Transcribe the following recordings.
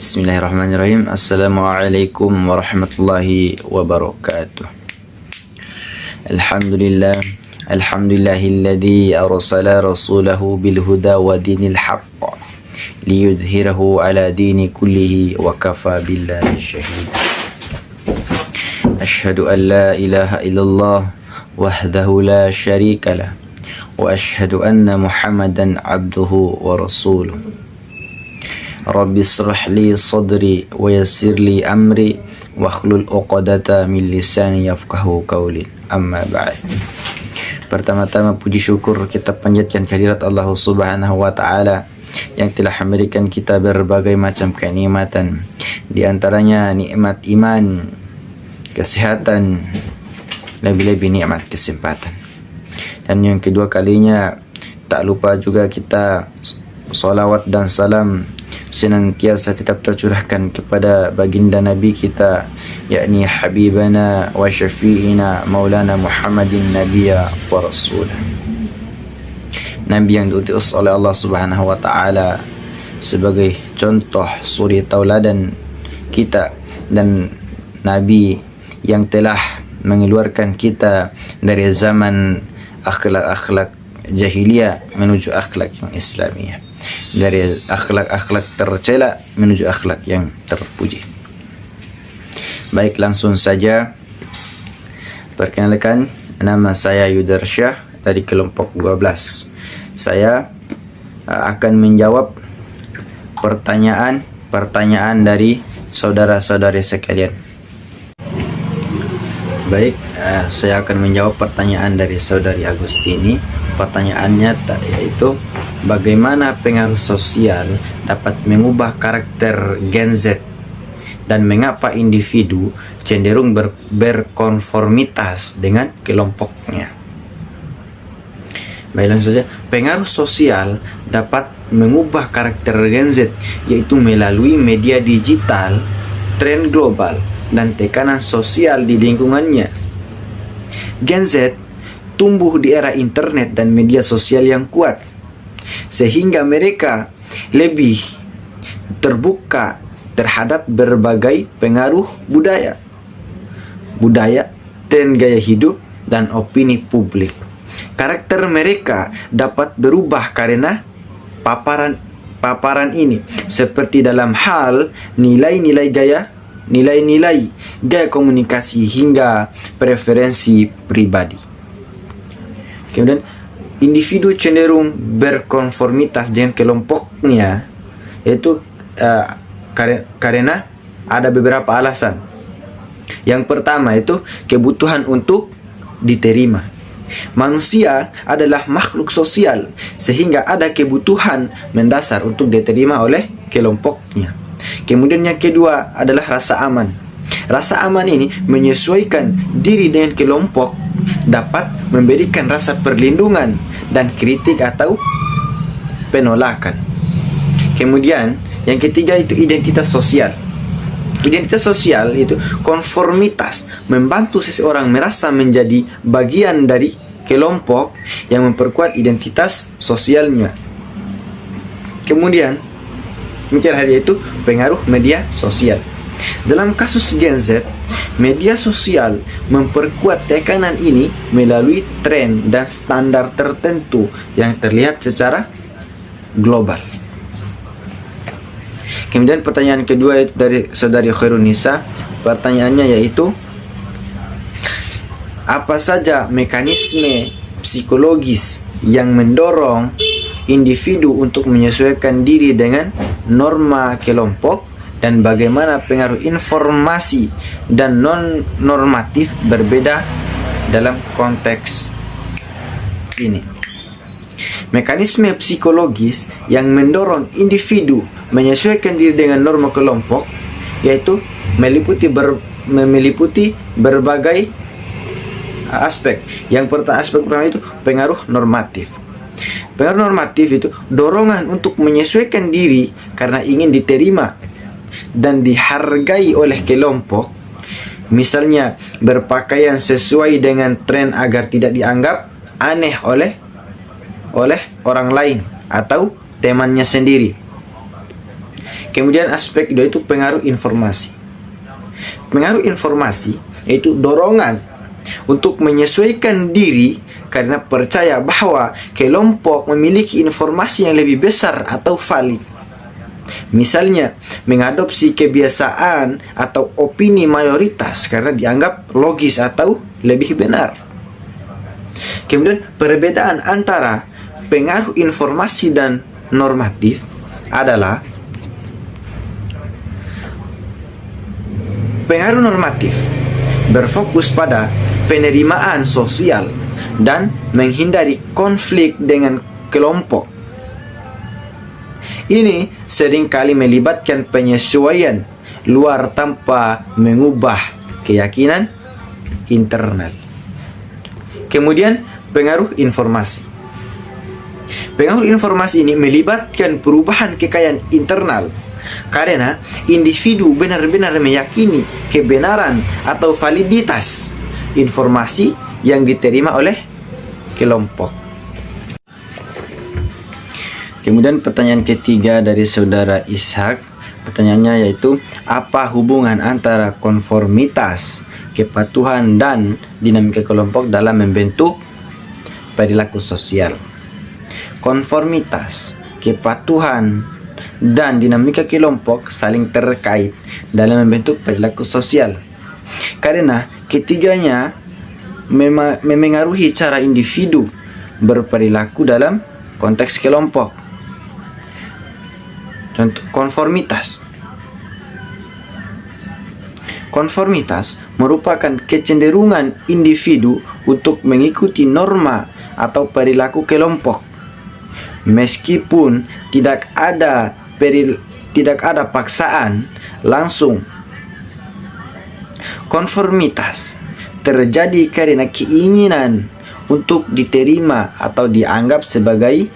Bismillahirrahmanirrahim. Assalamualaikum warahmatullahi wabarakatuh. Alhamdulillah. Alhamdulillahilladzi arsala rasulahu bil huda wa dinil haqq liyudhhirahu ala dini kullihi wa kafa billahi shahida. Asyhadu an la ilaha illallah wahdahu la syarika lah wa asyhadu anna Muhammadan abduhu wa rasuluh. Rabbi shrah li sadri wa yassir li amri wa hlul 'uqdata min lisani yafqahu qawli. Amma ba'd. Pertama-tama puji syukur kita panjatkan kehadirat Allah Subhanahu wa taala yang telah memberikan kita berbagai macam kenikmatan, di antaranya nikmat iman, kesehatan, lebih-lebih nikmat kesempatan. Dan yang kedua kalinya tak lupa juga kita salawat dan salam senantiasa tetap tercurahkan kepada baginda Nabi kita, yakni Habibana wa Syafi'ina Maulana Muhammadin Nabiya wa Rasulah, Nabi yang diutus oleh Allah Subhanahu wa taala sebagai contoh suri tauladan kita, dan Nabi yang telah mengeluarkan kita dari zaman akhlak-akhlak jahiliyah menuju akhlak yang Islamiyah, dari akhlak-akhlak tercela menuju akhlak yang terpuji. Baik, langsung saja perkenalkan, nama saya Yudarsyah dari kelompok 12. Saya akan menjawab pertanyaan dari saudara-saudari sekalian. Baik, saya akan menjawab pertanyaan dari saudari Agustini. Pertanyaannya yaitu, bagaimana pengaruh sosial dapat mengubah karakter Gen Z dan mengapa individu cenderung berkonformitas dengan kelompoknya? Baik, langsung saja. Pengaruh sosial dapat mengubah karakter Gen Z yaitu melalui media digital, tren global, dan tekanan sosial di lingkungannya. Gen Z tumbuh di era internet dan media sosial yang kuat, sehingga mereka lebih terbuka terhadap berbagai pengaruh budaya, tren gaya hidup, dan opini publik. Karakter mereka dapat berubah karena paparan ini, seperti dalam hal nilai-nilai gaya komunikasi hingga preferensi pribadi. Kemudian, individu cenderung berkonformitas dengan kelompoknya, yaitu karena ada beberapa alasan. Yang pertama itu kebutuhan untuk diterima. Manusia adalah makhluk sosial, sehingga ada kebutuhan mendasar untuk diterima oleh kelompoknya. Kemudian yang kedua adalah rasa aman. Rasa aman ini menyesuaikan diri dengan kelompok, dapat memberikan rasa perlindungan dan kritik atau penolakan. Kemudian yang ketiga itu identitas sosial. Identitas sosial itu konformitas, membantu seseorang merasa menjadi bagian dari kelompok yang memperkuat identitas sosialnya. Kemudian yaitu pengaruh media sosial. Dalam kasus Gen Z, media sosial memperkuat tekanan ini melalui tren dan standar tertentu yang terlihat secara global. Kemudian pertanyaan kedua dari saudari Khairunisa, pertanyaannya yaitu, apa saja mekanisme psikologis yang mendorong individu untuk menyesuaikan diri dengan norma kelompok, dan bagaimana pengaruh informasi dan non-normatif berbeda dalam konteks ini? Mekanisme psikologis yang mendorong individu menyesuaikan diri dengan norma kelompok yaitu meliputi berbagai aspek. Aspek pertama itu pengaruh normatif. Pengaruh normatif itu dorongan untuk menyesuaikan diri karena ingin diterima dan dihargai oleh kelompok. Misalnya berpakaian sesuai dengan tren agar tidak dianggap aneh oleh orang lain atau temannya sendiri. Kemudian aspek kedua itu pengaruh informasi. Pengaruh informasi yaitu dorongan untuk menyesuaikan diri karena percaya bahwa kelompok memiliki informasi yang lebih besar atau valid. Misalnya, mengadopsi kebiasaan atau opini mayoritas karena dianggap logis atau lebih benar. Kemudian, perbedaan antara pengaruh informasi dan normatif adalah pengaruh normatif berfokus pada penerimaan sosial dan menghindari konflik dengan kelompok. Ini seringkali melibatkan penyesuaian luar tanpa mengubah keyakinan internal. Kemudian, pengaruh informasi. Pengaruh informasi ini melibatkan perubahan kekayaan internal karena individu benar-benar meyakini kebenaran atau validitas informasi yang diterima oleh kelompok. Kemudian pertanyaan ketiga dari saudara Ishak, pertanyaannya yaitu apa hubungan antara konformitas, kepatuhan dan dinamika kelompok dalam membentuk perilaku sosial. Konformitas, kepatuhan dan dinamika kelompok saling terkait dalam membentuk perilaku sosial. Karena ketiganya memengaruhi cara individu berperilaku dalam konteks kelompok. Contoh, konformitas. Konformitas merupakan kecenderungan individu untuk mengikuti norma atau perilaku kelompok, meskipun tidak ada paksaan langsung. Konformitas terjadi karena keinginan untuk diterima atau dianggap sebagai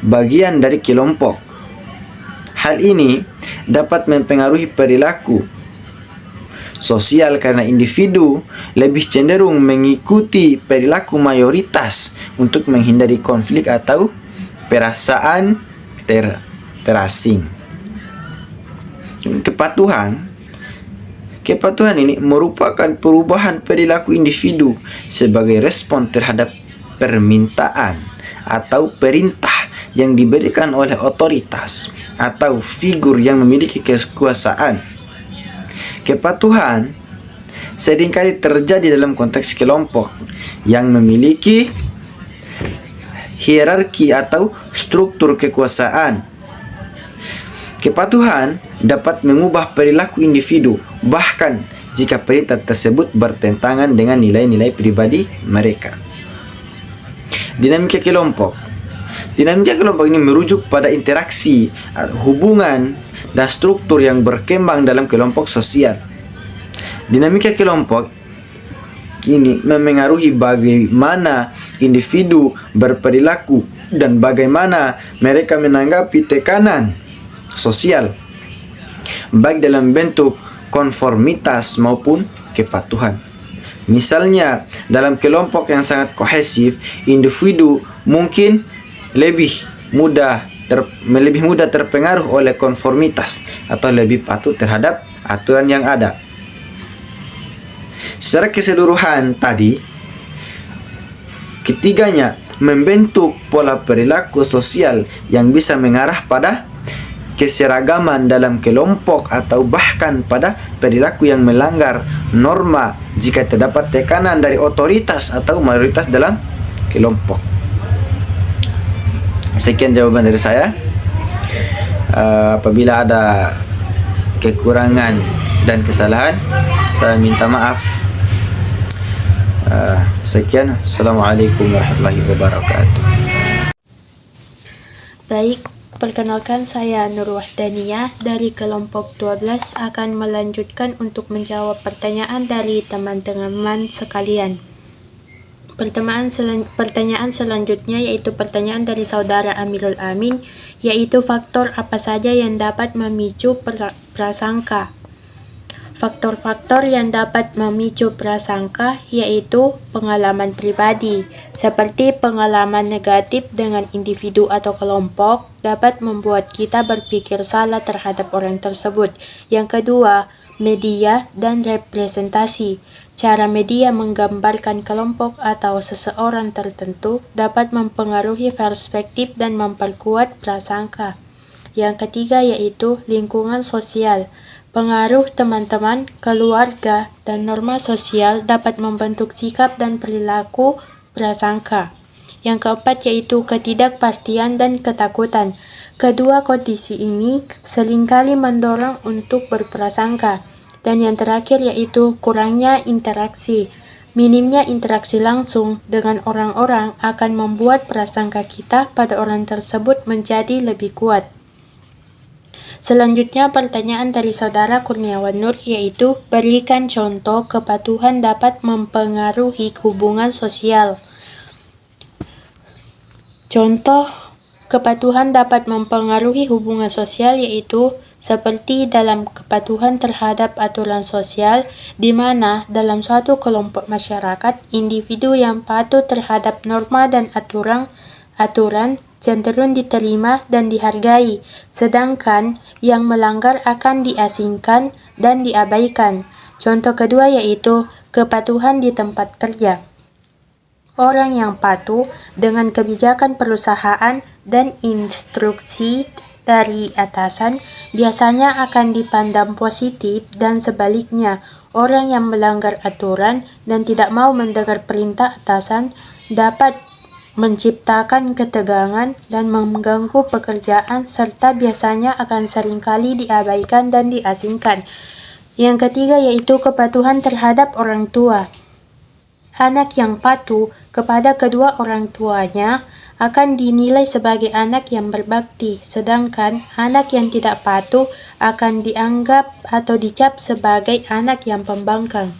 bagian dari kelompok. Hal ini dapat mempengaruhi perilaku sosial karena individu lebih cenderung mengikuti perilaku mayoritas untuk menghindari konflik atau perasaan terasing. Kepatuhan ini merupakan perubahan perilaku individu sebagai respon terhadap permintaan atau perintah yang diberikan oleh otoritas atau figur yang memiliki kekuasaan. Kepatuhan seringkali terjadi dalam konteks kelompok yang memiliki hierarki atau struktur kekuasaan. Kepatuhan dapat mengubah perilaku individu, bahkan jika perintah tersebut bertentangan dengan nilai-nilai pribadi mereka. Dinamika kelompok. Dinamika kelompok ini merujuk pada interaksi, hubungan, dan struktur yang berkembang dalam kelompok sosial. Dinamika kelompok ini memengaruhi bagaimana individu berperilaku dan bagaimana mereka menanggapi tekanan sosial, baik dalam bentuk konformitas maupun kepatuhan. Misalnya, dalam kelompok yang sangat kohesif, individu mungkin lebih mudah terpengaruh oleh konformitas atau lebih patuh terhadap aturan yang ada. Secara keseluruhan tadi, ketiganya membentuk pola perilaku sosial yang bisa mengarah pada keseragaman dalam kelompok atau bahkan pada perilaku yang melanggar norma jika terdapat tekanan dari otoritas atau mayoritas dalam kelompok. Sekian jawaban dari saya. Apabila ada kekurangan dan kesalahan, saya minta maaf. Sekian. Assalamualaikum warahmatullahi wabarakatuh. Baik, perkenalkan saya Nur Wahdaniyah dari kelompok 12 akan melanjutkan untuk menjawab pertanyaan dari teman-teman sekalian. Pertanyaan selanjutnya yaitu pertanyaan dari saudara Amirul Amin, yaitu faktor apa saja yang dapat memicu prasangka. Faktor-faktor yang dapat memicu prasangka yaitu pengalaman pribadi, seperti pengalaman negatif dengan individu atau kelompok dapat membuat kita berpikir salah terhadap orang tersebut. Yang kedua, media dan representasi. Cara media menggambarkan kelompok atau seseorang tertentu dapat mempengaruhi perspektif dan memperkuat prasangka. Yang ketiga yaitu lingkungan sosial. Pengaruh teman-teman, keluarga, dan norma sosial dapat membentuk sikap dan perilaku prasangka. Yang keempat yaitu ketidakpastian dan ketakutan. Kedua kondisi ini seringkali mendorong untuk berprasangka. Dan yang terakhir yaitu kurangnya interaksi. Minimnya interaksi langsung dengan orang-orang akan membuat prasangka kita pada orang tersebut menjadi lebih kuat. Selanjutnya pertanyaan dari saudara Kurniawan Nur yaitu berikan contoh kepatuhan dapat mempengaruhi hubungan sosial. Contoh kepatuhan dapat mempengaruhi hubungan sosial yaitu seperti dalam kepatuhan terhadap aturan sosial, di mana dalam suatu kelompok masyarakat, individu yang patuh terhadap norma dan aturan cenderung diterima dan dihargai, sedangkan yang melanggar akan diasingkan dan diabaikan. Contoh kedua yaitu kepatuhan di tempat kerja. Orang yang patuh dengan kebijakan perusahaan dan instruksi dari atasan biasanya akan dipandang positif, dan sebaliknya, orang yang melanggar aturan dan tidak mau mendengar perintah atasan dapat menciptakan ketegangan dan mengganggu pekerjaan, serta biasanya akan seringkali diabaikan dan diasingkan. Yang ketiga yaitu kepatuhan terhadap orang tua. Anak yang patuh kepada kedua orang tuanya akan dinilai sebagai anak yang berbakti, sedangkan anak yang tidak patuh akan dianggap atau dicap sebagai anak yang pembangkang.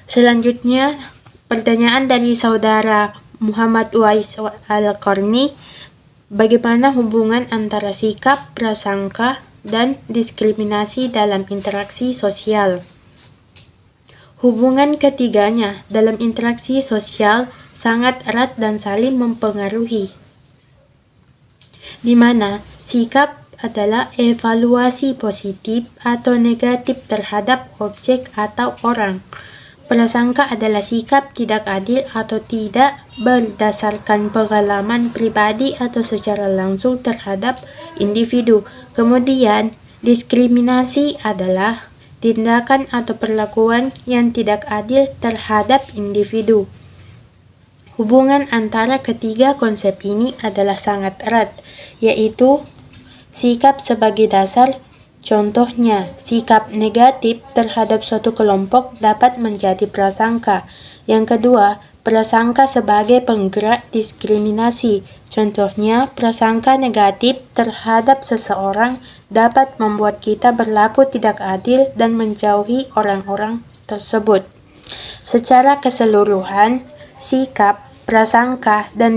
Selanjutnya, pertanyaan dari saudara Muhammad Uwais Al-Qarni, bagaimana hubungan antara sikap, prasangka, dan diskriminasi dalam interaksi sosial? Hubungan ketiganya dalam interaksi sosial sangat erat dan saling mempengaruhi, di mana sikap adalah evaluasi positif atau negatif terhadap objek atau orang. Prasangka adalah sikap tidak adil atau tidak berdasarkan pengalaman pribadi atau secara langsung terhadap individu. Kemudian, diskriminasi adalah tindakan atau perlakuan yang tidak adil terhadap individu. Hubungan antara ketiga konsep ini adalah sangat erat, yaitu sikap sebagai dasar. Contohnya, sikap negatif terhadap suatu kelompok dapat menjadi prasangka. Yang kedua, prasangka sebagai penggerak diskriminasi. Contohnya, prasangka negatif terhadap seseorang dapat membuat kita berlaku tidak adil dan menjauhi orang-orang tersebut. Secara keseluruhan, sikap, prasangka, dan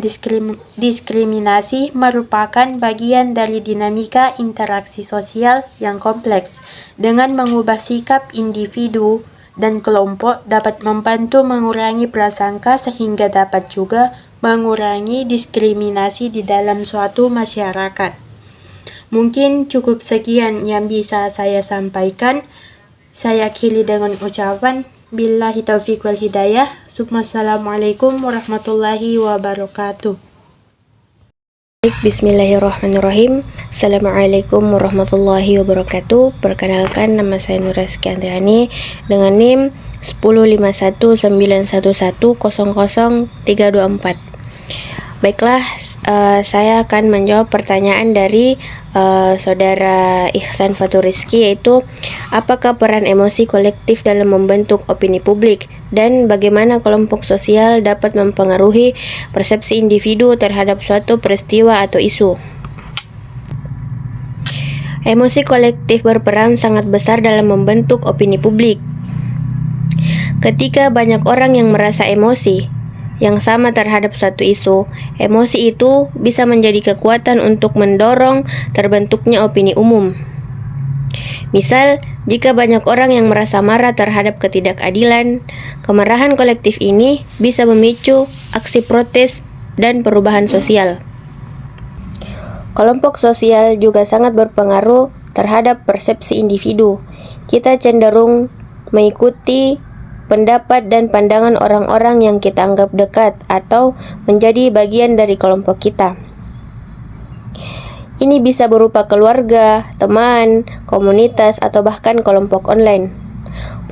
diskriminasi merupakan bagian dari dinamika interaksi sosial yang kompleks. Dengan mengubah sikap individu dan kelompok dapat membantu mengurangi prasangka sehingga dapat juga mengurangi diskriminasi di dalam suatu masyarakat. Mungkin cukup sekian yang bisa saya sampaikan. Saya akhiri dengan ucapan billahi taufiq wal hidayah. Assalamualaikum warahmatullahi wabarakatuh. Bismillahirrahmanirrahim. Assalamualaikum warahmatullahi wabarakatuh. Perkenalkan, nama saya Nur Rizky Andriani dengan NIM 15191100324. Baiklah, saya akan menjawab pertanyaan dari saudara Ihsan Fatur Rizky, yaitu apakah peran emosi kolektif dalam membentuk opini publik dan bagaimana kelompok sosial dapat mempengaruhi persepsi individu terhadap suatu peristiwa atau isu. Emosi kolektif berperan sangat besar dalam membentuk opini publik. Ketika banyak orang yang merasa emosi yang sama terhadap suatu isu, emosi itu bisa menjadi kekuatan untuk mendorong terbentuknya opini umum. Misal, jika banyak orang yang merasa marah terhadap ketidakadilan, kemarahan kolektif ini bisa memicu aksi protes dan perubahan sosial. Kelompok sosial juga sangat berpengaruh terhadap persepsi individu. Kita cenderung mengikuti pendapat dan pandangan orang-orang yang kita anggap dekat atau menjadi bagian dari kelompok kita. Ini bisa berupa keluarga, teman, komunitas, atau bahkan kelompok online.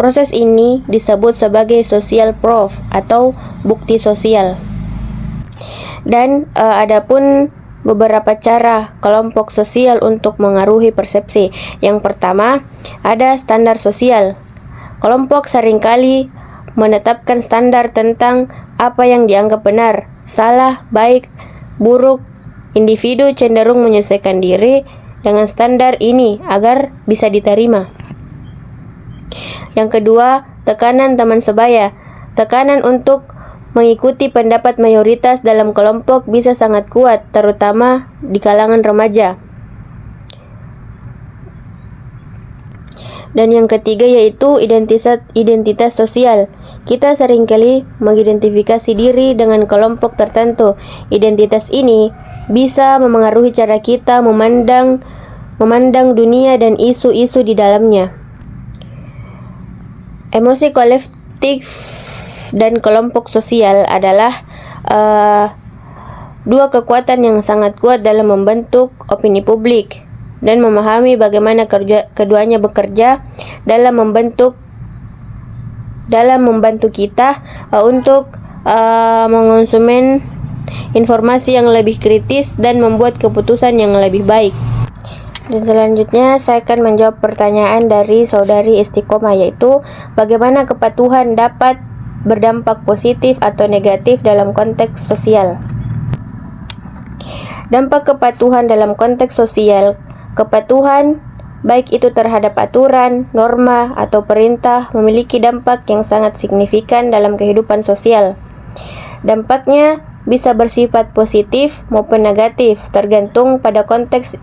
Proses ini disebut sebagai social proof atau bukti sosial. Dan adapun beberapa cara kelompok sosial untuk mengaruhi persepsi. Yang pertama, ada standar sosial. Kelompok seringkali menetapkan standar tentang apa yang dianggap benar, salah, baik, buruk. Individu cenderung menyesuaikan diri dengan standar ini agar bisa diterima. Yang kedua, tekanan teman sebaya. Tekanan untuk mengikuti pendapat mayoritas dalam kelompok bisa sangat kuat, terutama di kalangan remaja. Dan yang ketiga yaitu identitas sosial. Kita seringkali mengidentifikasi diri dengan kelompok tertentu. Identitas ini bisa memengaruhi cara kita memandang dunia dan isu-isu di dalamnya. Emosi kolektif dan kelompok sosial adalah dua kekuatan yang sangat kuat dalam membentuk opini publik dan memahami bagaimana keduanya bekerja dalam membantu kita untuk mengonsumen informasi yang lebih kritis dan membuat keputusan yang lebih baik. Dan selanjutnya saya akan menjawab pertanyaan dari saudari Istiqomah, yaitu bagaimana kepatuhan dapat berdampak positif atau negatif dalam konteks sosial. Dampak kepatuhan dalam konteks sosial. Kepatuhan, baik itu terhadap aturan, norma, atau perintah, memiliki dampak yang sangat signifikan dalam kehidupan sosial. Dampaknya bisa bersifat positif maupun negatif, tergantung pada konteks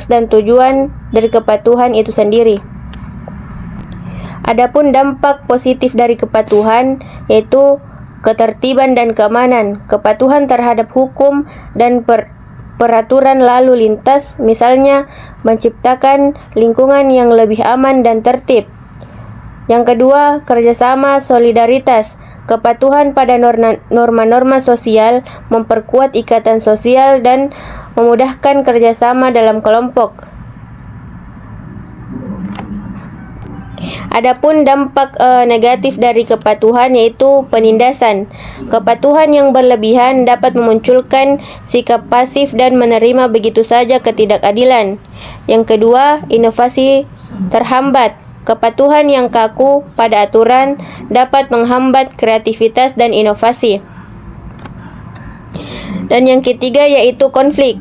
dan tujuan dari kepatuhan itu sendiri. Adapun dampak positif dari kepatuhan yaitu ketertiban dan keamanan. Kepatuhan terhadap hukum dan peraturan lalu lintas, misalnya menciptakan lingkungan yang lebih aman dan tertib. Yang kedua, kerjasama solidaritas. Kepatuhan pada norma-norma sosial memperkuat ikatan sosial dan memudahkan kerjasama dalam kelompok. Adapun dampak negatif dari kepatuhan yaitu penindasan. Kepatuhan yang berlebihan dapat memunculkan sikap pasif dan menerima begitu saja ketidakadilan. Yang kedua, inovasi terhambat. Kepatuhan yang kaku pada aturan dapat menghambat kreativitas dan inovasi. Dan yang ketiga yaitu konflik.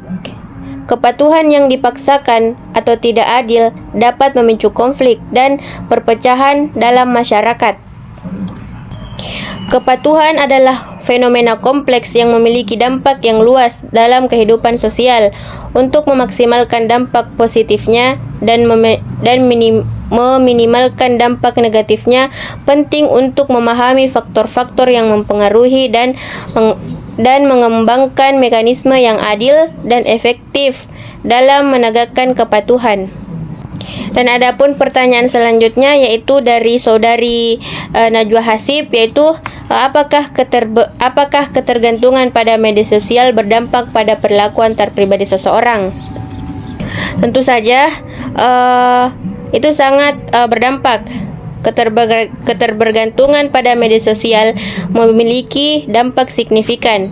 Kepatuhan yang dipaksakan atau tidak adil dapat memicu konflik dan perpecahan dalam masyarakat. Kepatuhan adalah fenomena kompleks yang memiliki dampak yang luas dalam kehidupan sosial. Untuk memaksimalkan dampak positifnya dan meminimalkan dampak negatifnya, penting untuk memahami faktor-faktor yang mempengaruhi dan mengembangkan mekanisme yang adil dan efektif dalam menegakkan kepatuhan. Dan adapun pertanyaan selanjutnya yaitu dari saudari Najwa Hasib, yaitu apakah ketergantungan pada media sosial berdampak pada perilaku antar pribadi seseorang? Tentu saja itu sangat berdampak. Keterbergantungan pada media sosial memiliki dampak signifikan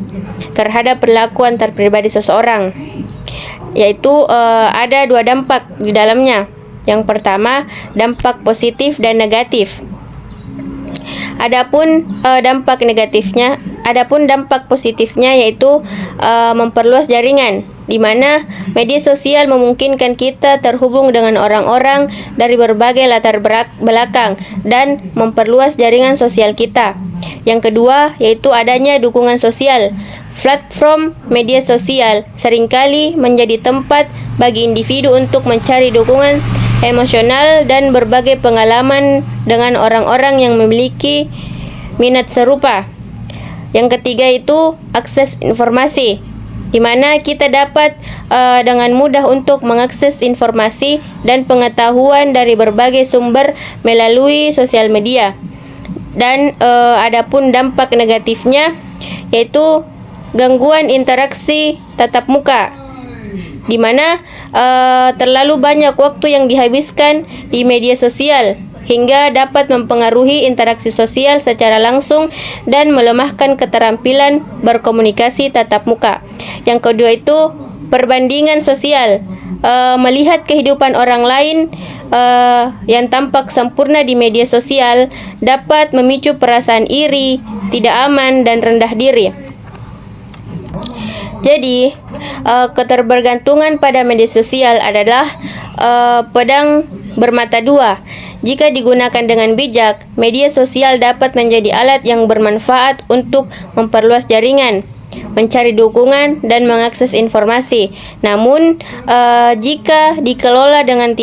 terhadap perilaku antar pribadi seseorang, yaitu ada dua dampak di dalamnya. Yang pertama, dampak positif dan negatif. Adapun dampak positifnya yaitu memperluas jaringan, di mana media sosial memungkinkan kita terhubung dengan orang-orang dari berbagai latar belakang dan memperluas jaringan sosial kita. Yang kedua yaitu adanya dukungan sosial. Platform media sosial seringkali menjadi tempat bagi individu untuk mencari dukungan emosional, dan berbagai pengalaman dengan orang-orang yang memiliki minat serupa. Yang ketiga itu akses informasi, di mana kita dapat dengan mudah untuk mengakses informasi dan pengetahuan dari berbagai sumber melalui sosial media. Dan adapun dampak negatifnya yaitu gangguan interaksi tatap muka, di mana terlalu banyak waktu yang dihabiskan di media sosial hingga dapat mempengaruhi interaksi sosial secara langsung dan melemahkan keterampilan berkomunikasi tatap muka. Yang kedua itu perbandingan sosial, melihat kehidupan orang lain yang tampak sempurna di media sosial dapat memicu perasaan iri, tidak aman, dan rendah diri. Jadi, keterbergantungan pada media sosial adalah pedang bermata dua. Jika digunakan dengan bijak, media sosial dapat menjadi alat yang bermanfaat untuk memperluas jaringan, mencari dukungan, dan mengakses informasi. Namun, jika dikelola dengan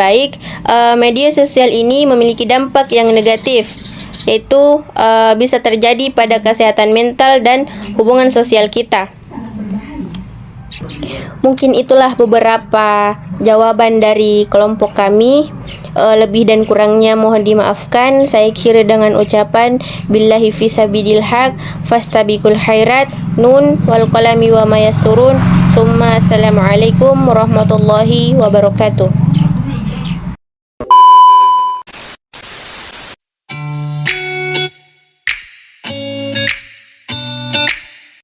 baik, media sosial ini memiliki dampak yang negatif, yaitu bisa terjadi pada kesehatan mental dan hubungan sosial kita. Mungkin itulah beberapa jawaban dari kelompok kami. Lebih dan kurangnya mohon dimaafkan. Saya kira dengan ucapan billahi fisabilil haq fastabiqul khairat, nun wal qalami wa ma yasturun. Assalamualaikum warahmatullahi wabarakatuh.